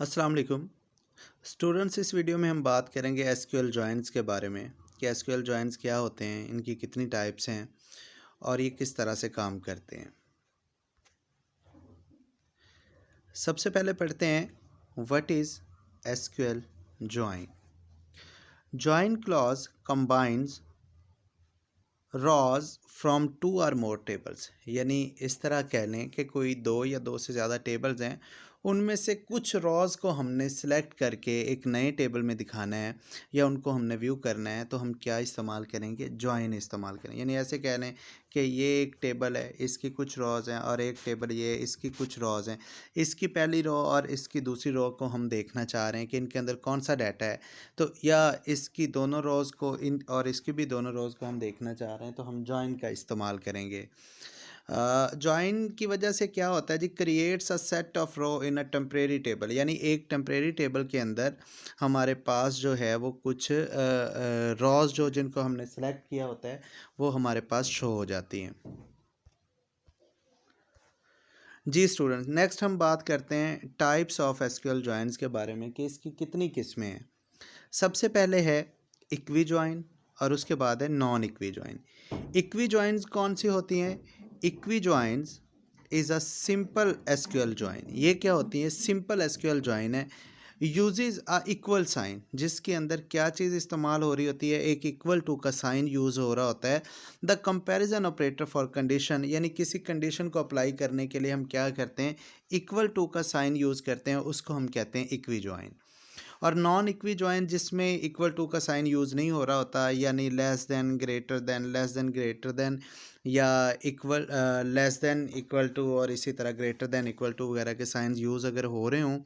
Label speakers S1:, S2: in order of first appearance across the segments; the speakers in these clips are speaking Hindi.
S1: अस्सलाम वालेकुम स्टूडेंट्स। इस वीडियो में हम बात करेंगे एसक्यूएल जॉइंस के बारे में कि एसक्यूएल जॉइंस क्या होते हैं, इनकी कितनी टाइप्स हैं और ये किस तरह से काम करते हैं। सबसे पहले पढ़ते हैं what is SQL join. Join clause combines rows from two और मोर टेबल्स, यानी इस तरह कह लें कि कोई दो या दो से ज़्यादा टेबल्स हैं, उनमें से कुछ रॉज को हमने सेलेक्ट करके एक नए टेबल में दिखाना है या उनको हमने व्यू करना है, तो हम क्या इस्तेमाल करेंगे? जॉइन इस्तेमाल करें। यानी ऐसे कह लें कि ये एक टेबल है, इसकी कुछ रॉज हैं, और एक टेबल ये इसकी कुछ रॉज हैं। इसकी पहली रो और इसकी दूसरी रो को हम देखना चाह रहे हैं कि इनके अंदर कौन सा डाटा है, तो या इसकी दोनों रोज़ को इन और इसकी भी दोनों रोज़ को हम देखना चाह रहे हैं, तो हम जॉइन का इस्तेमाल करेंगे। जॉइन की वजह से क्या होता है जी? Creates a set of row in a temporary table, यानी एक टेम्परेरी टेबल के अंदर हमारे पास जो है वो कुछ रोज़ जो जिनको हमने सेलेक्ट किया होता है वो हमारे पास शो हो जाती हैं। जी स्टूडेंट्स, नेक्स्ट हम बात करते हैं टाइप्स ऑफ एसक्यूएल जॉइंस के बारे में कि इसकी कितनी किस्में हैं। सबसे पहले है इक्वी जॉइन और उसके बाद है non equi join. Equi joins कौन सी होती हैं? Equi joins is a simple SQL join. ये क्या होती है? सिंपल एसक्यूएल जॉइन है। यूजेज अ इक्वल साइन, जिसके अंदर क्या चीज़ इस्तेमाल हो रही होती है? एक इक्वल टू का साइन यूज़ हो रहा होता है। The comparison operator for condition, यानी किसी कंडीशन को अप्लाई करने के लिए हम क्या करते हैं? इक्वल टू का साइन यूज़ करते हैं, उसको हम कहते हैं इक्वी जॉइन। और नॉन इक्वी जॉइन जिसमें इक्वल टू का साइन यूज़ नहीं हो रहा होता, यानी लेस देन ग्रेटर देन या equal less than equal to और इसी तरह ग्रेटर देन इक्वल टू वगैरह के साइंस यूज़ अगर हो रहे हों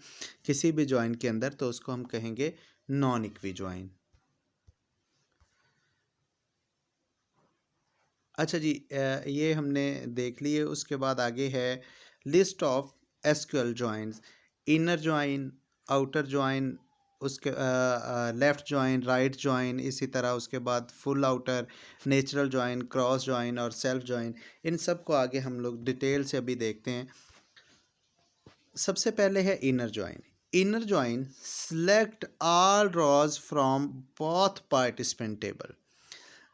S1: किसी भी जॉइन के अंदर, तो उसको हम कहेंगे नॉन इक्वी जॉइन। अच्छा जी, ये हमने देख लिए। उसके बाद आगे है list of SQL joins. Inner join, outer join, उसके लेफ़्ट जॉइन, राइट जॉइन, इसी तरह उसके बाद full outer, natural join, cross join और सेल्फ जॉइन। इन सब को आगे हम लोग डिटेल से अभी देखते हैं। सबसे पहले है inner join. Inner join select all rows from both participant table.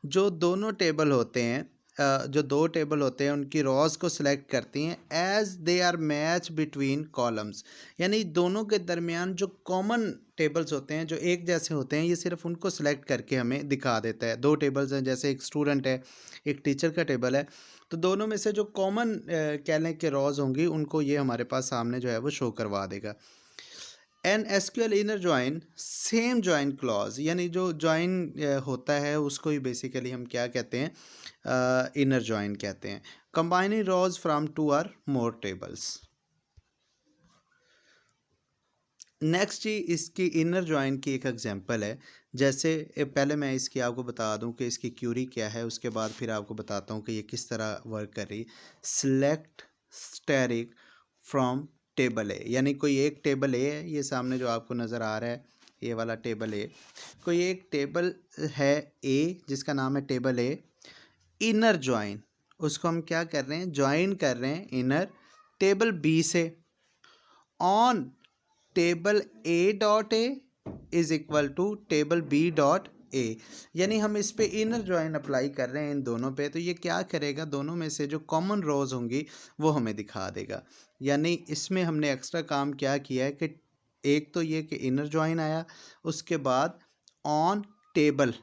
S1: जो दोनों टेबल होते हैं, जो दो टेबल होते हैं उनकी रॉज को सिलेक्ट करती हैं as they are match between columns, यानी दोनों के दरमियान जो कॉमन टेबल्स होते हैं जो एक जैसे होते हैं, ये सिर्फ उनको सिलेक्ट करके हमें दिखा देता है। दो टेबल्स हैं, जैसे एक स्टूडेंट है, एक टीचर का टेबल है, तो दोनों में से जो कॉमन कह लें कि रॉज होंगी उनको ये हमारे पास सामने जो है वो शो करवा देगा। An SQL inner join same join clause, यानी जो जॉइन होता है उसको ही बेसिकली हम क्या कहते हैं? इनर जॉइन कहते हैं। Combining rows from two or more tables. Next जी, इसकी इनर जॉइन की एक एग्जांपल है। जैसे पहले मैं इसकी आपको बता दूं कि इसकी क्यूरी क्या है, उसके बाद फिर आपको बताता हूं कि ये किस तरह वर्क कर रही। सिलेक्ट स्टेरिक फ्रॉम टेबल ए, यानी कोई एक टेबल ए है, ये सामने जो आपको नज़र आ रहा है ये वाला टेबल ए। कोई एक टेबल है ए जिसका नाम है टेबल ए। इनर जॉइन, उसको हम क्या कर रहे हैं? जॉइन कर रहे हैं इनर टेबल बी से on table A dot A is equal to table B dot A, यानी हम इस पे इनर जॉइन अप्लाई कर रहे हैं इन दोनों पे, तो ये क्या करेगा? दोनों में से जो कॉमन रोज होंगी वो हमें दिखा देगा। यानी इसमें हमने एक्स्ट्रा काम क्या किया है कि एक तो ये कि इनर जॉइन आया, उसके बाद ऑन टेबल,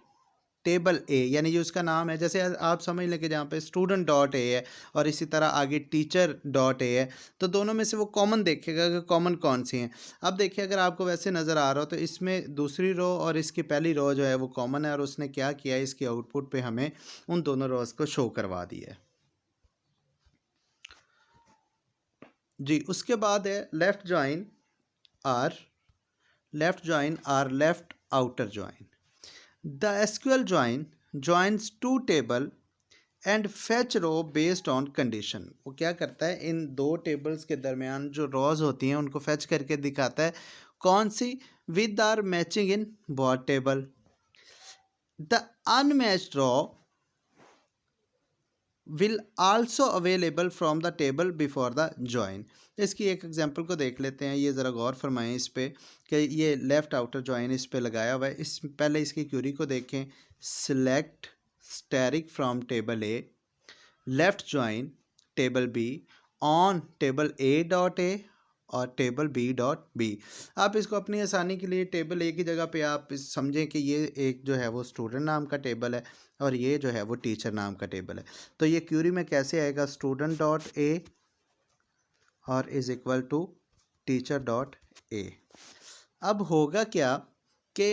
S1: टेबल ए, यानी जो उसका नाम है, जैसे आप समझ लें कि जहाँ पे स्टूडेंट डॉट ए है और इसी तरह आगे टीचर डॉट ए है, तो दोनों में से वो कॉमन देखेगा कि कॉमन कौन सी हैं। अब देखिए, अगर आपको वैसे नज़र आ रहा हो तो इसमें दूसरी रो और इसकी पहली रो जो है वो कॉमन है, और उसने क्या किया है? इसकी आउटपुट पे हमें उन दोनों रोज को शो करवा दिया है। जी, उसके बाद है left or left outer join. The SQL join joins two table and fetch row based on condition। वो क्या करता है? इन दो टेबल्स के दरमियान जो रॉज होती हैं उनको फैच करके दिखाता है कौन सी with are matching in both table. The unmatched row will also available from the table before the join। इसकी एक एग्जांपल को देख लेते हैं। ये ज़रा गौर फरमाएं इस पे कि ये लेफ़्ट आउटर जॉइन इस पे लगाया हुआ है। इस पहले इसकी क्यूरी को देखें। Select asterisk from table A, left join table be on table A dot A और टेबल बी डॉट बी। आप इसको अपनी आसानी के लिए टेबल ए की जगह पे आप समझें कि ये एक जो है वो स्टूडेंट नाम का टेबल है और ये जो है वो टीचर नाम का टेबल है। तो ये क्यूरी में कैसे आएगा, स्टूडेंट डॉट ए और is equal to teacher dot A. अब होगा क्या कि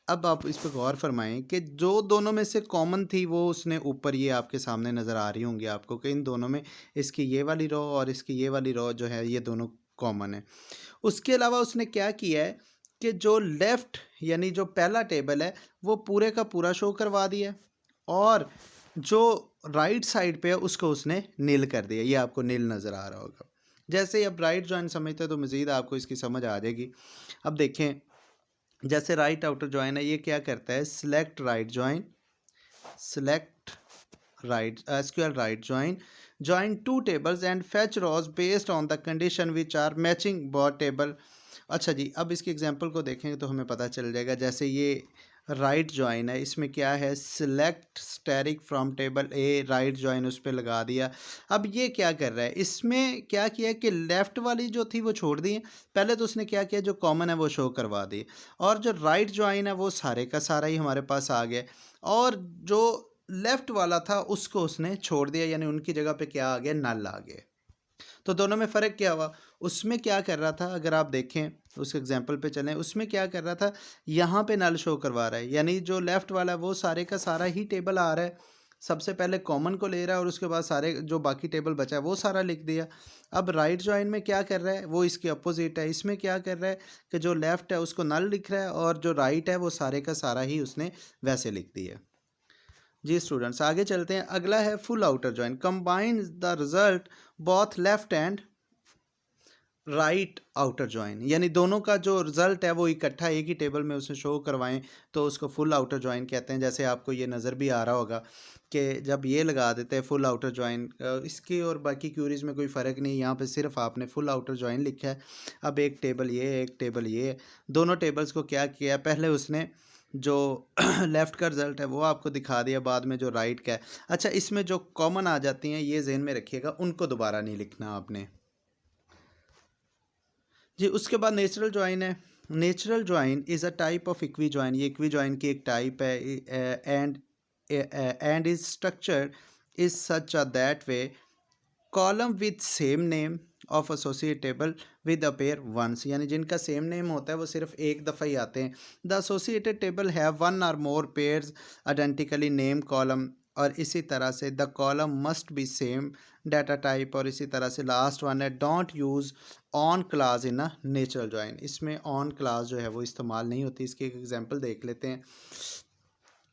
S1: अब आप इस पर गौर फरमाएं कि जो दोनों में से कॉमन थी वो उसने ऊपर ये आपके सामने नज़र आ रही होंगी आपको कि इन दोनों में इसकी ये वाली रो और इसकी ये वाली रो जो है ये दोनों कॉमन है। उसके अलावा उसने क्या किया है कि जो लेफ़्ट यानी जो पहला टेबल है वो पूरे का पूरा शो करवा दिया और जो राइट साइड पे है उसको उसने नील कर दिया। ये आपको नील नज़र आ रहा होगा। जैसे ही अब राइट जॉइन समझते हैं तो मज़ीद आपको इसकी समझ आ जाएगी। अब देखें, जैसे राइट आउटर जॉइन है, ये क्या करता है, select right join, select right SQL right join two tables and fetch rows based on the condition which are matching both table. अच्छा जी, अब इसकी एग्जांपल को देखेंगे तो हमें पता चल जाएगा। जैसे ये राइट जॉइन है, इसमें क्या है, select asterisk from table A, right join उस पर लगा दिया। अब ये क्या कर रहा है, इसमें क्या किया कि लेफ़्ट वाली जो थी वो छोड़ दी। पहले तो उसने क्या किया, जो कॉमन है वो शो करवा दी और जो राइट जॉइन है वो सारे का सारा ही हमारे पास आ गया और जो लेफ़्ट वाला था उसको उसने छोड़ दिया, यानी उनकी जगह पे क्या आ गया, नल आ गया। तो दोनों में फ़र्क क्या हुआ, उसमें क्या कर रहा था, अगर आप देखें उस एग्जांपल पे चलें, उसमें क्या कर रहा था, यहाँ पे नल शो करवा रहा है, यानी जो लेफ़्ट वाला है वो सारे का सारा ही टेबल आ रहा है। सबसे पहले कॉमन को ले रहा है और उसके बाद सारे जो बाकी टेबल बचा है वो सारा लिख दिया। अब राइट जॉइन में क्या कर रहा है, वो इसके अपोजिट है। इसमें क्या कर रहा है कि जो लेफ़्ट है उसको नल लिख रहा है और जो राइट है वो सारे का सारा ही उसने वैसे लिख दिया। जी स्टूडेंट्स, आगे चलते हैं। अगला है full outer join, combine the result both left and right outer join, यानी दोनों का जो रिजल्ट है वो इकट्ठा एक ही टेबल में उसे शो करवाएं तो उसको फुल आउटर जॉइन कहते हैं। जैसे आपको ये नज़र भी आ रहा होगा कि जब ये लगा देते हैं फुल आउटर जॉइन, इसकी और बाकी क्यूरीज में कोई फ़र्क नहीं, यहाँ पे सिर्फ आपने फुल आउटर जॉइन लिखा है। अब एक टेबल ये है, एक टेबल ये है, दोनों टेबल्स को क्या किया, पहले उसने जो लेफ़्ट का रिज़ल्ट है वो आपको दिखा दिया, बाद में जो राइट का है। अच्छा, इसमें जो कॉमन आ जाती हैं ये जहन में रखिएगा, उनको दोबारा नहीं लिखना आपने जी। उसके बाद नेचुरल जॉइन है। Natural join is a type of equi join, ये इक्वी जॉइन की एक टाइप है and is structure is such a that way column with same name of associatable with a pair once, यानी जिनका सेम नेम होता है वो सिर्फ एक दफ़ा ही आते हैं। The associated table have one और मोर पेयर्स आइडेंटिकली नेम कॉलम, और इसी तरह से the column must be same data type, और इसी तरह से लास्ट वन है don't use on class in a natural join, इसमें ऑन क्लास जो है वो इस्तेमाल नहीं होती। इसकी एक एग्जांपल देख लेते हैं।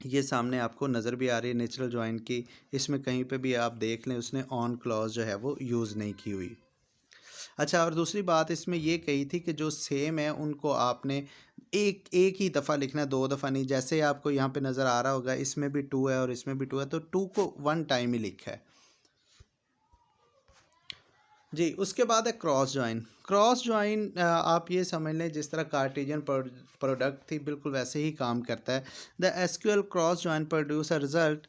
S1: ये सामने आपको नज़र भी आ रही है नेचुरल जॉइन की, इसमें कहीं पे भी आप देख लें उसने ऑन क्लॉज जो है वो यूज़ नहीं की हुई। अच्छा, और दूसरी बात इसमें ये कही थी कि जो सेम है उनको आपने एक एक ही दफ़ा लिखना है, दो दफ़ा नहीं। जैसे आपको यहाँ पे नज़र आ रहा होगा इसमें भी 2 है और इसमें भी 2 है, तो 2 को 1 टाइम ही लिखा है जी। उसके बाद है क्रॉस जॉइन। क्रॉस जॉइन आप ये समझ लें जिस तरह कार्टेशियन प्रोडक्ट थी बिल्कुल वैसे ही काम करता है। The SQL cross join produce a result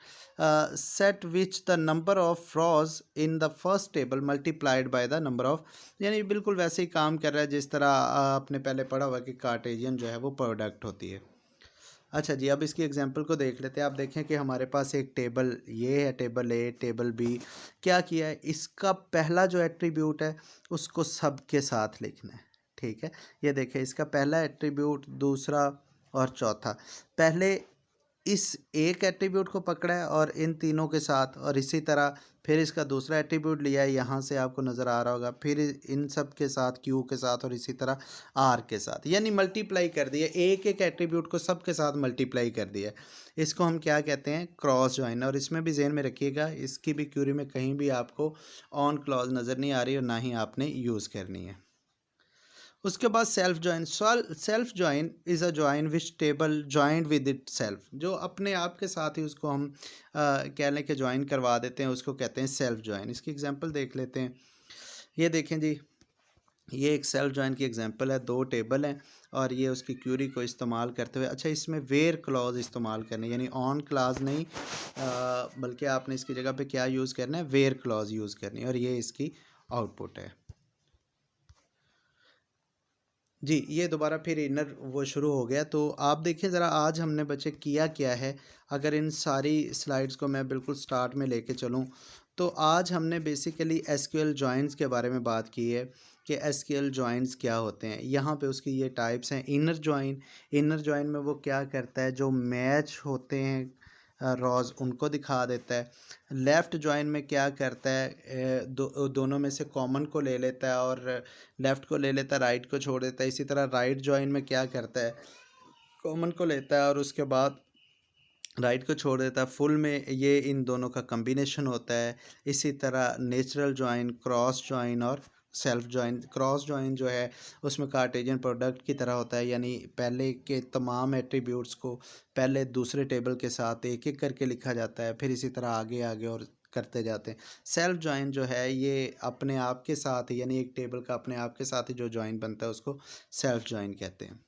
S1: set which the number of rows in the first table multiplied by the number of, यानी बिल्कुल वैसे ही काम कर रहा है जिस तरह आपने पहले पढ़ा हुआ कि कार्टेशियन जो है वो प्रोडक्ट होती है। अच्छा जी, अब इसकी एग्जांपल को देख लेते हैं। आप देखें कि हमारे पास एक टेबल ये है, टेबल ए, टेबल बी। क्या किया है, इसका पहला जो एट्रीब्यूट है उसको सब के साथ लिखना है, ठीक है। ये देखें, इसका पहला एट्रीब्यूट, दूसरा और चौथा, पहले इस एक एट्रीब्यूट को पकड़ा है और इन तीनों के साथ, और इसी तरह फिर इसका दूसरा एट्रीब्यूट लिया है, यहाँ से आपको नज़र आ रहा होगा, फिर इन सब के साथ क्यू के साथ और इसी तरह आर के साथ, यानी मल्टीप्लाई कर दिया, एक एक एट्रीब्यूट को सब के साथ मल्टीप्लाई कर दिया। इसको हम क्या कहते हैं, क्रॉस जॉइन। और इसमें भी ज़हन में रखिएगा, इसकी भी क्यूरी में कहीं भी आपको ऑन क्लॉज नज़र नहीं आ रही और ना ही आपने यूज़ करनी है। उसके बाद self join. Self join is a join which table joined with it self, जो अपने आप के साथ ही उसको हम कह लें कि जॉइन करवा देते हैं, उसको कहते हैं सेल्फ जॉइन। इसकी एग्जांपल देख लेते हैं। ये देखें जी, ये एक सेल्फ जॉइन की एग्जांपल है, 2 टेबल हैं और ये उसकी क्यूरी को इस्तेमाल करते हुए, अच्छा इसमें वेयर क्लॉज़ इस्तेमाल करनी, यानी ऑन क्लॉज़ नहीं, बल्कि आपने इसकी जगह पे क्या यूज़ करना है, वेयर क्लॉज़ यूज़ करनी है और ये इसकी आउटपुट है। जी, ये दोबारा फिर इनर वो शुरू हो गया। तो आप देखिए ज़रा आज हमने बच्चे किया क्या है, अगर इन सारी स्लाइड्स को मैं बिल्कुल स्टार्ट में लेके चलूँ, तो आज हमने बेसिकली एसक्यूएल जॉइन्स के बारे में बात की है कि एसक्यूएल जॉइन्स क्या होते हैं। यहाँ पे उसकी ये टाइप्स हैं। इनर जॉइन में वो क्या करता है, जो मैच होते हैं रॉज़ उनको दिखा देता है। लेफ़्ट जॉइन में क्या करता है, दोनों में से कॉमन को ले लेता है और लेफ़्ट को ले लेता है, राइट को छोड़ देता है। इसी तरह राइट जॉइन में क्या करता है, कॉमन को लेता है और उसके बाद राइट को छोड़ देता है। फुल में ये इन दोनों का कॉम्बिनेशन होता है। इसी तरह नेचुरल जॉइन, क्रॉस जॉइन और सेल्फ जॉइन। क्रॉस जॉइन जो है उसमें कार्टेशियन प्रोडक्ट की तरह होता है, यानी पहले के तमाम एट्रीब्यूट्स को पहले दूसरे टेबल के साथ एक एक करके लिखा जाता है, फिर इसी तरह आगे आगे और करते जाते हैं। सेल्फ जॉइन जो है ये अपने आप के साथ ही, यानी एक टेबल का अपने आप के साथ ही जो जॉइन बनता है उसको सेल्फ जॉइन कहते हैं।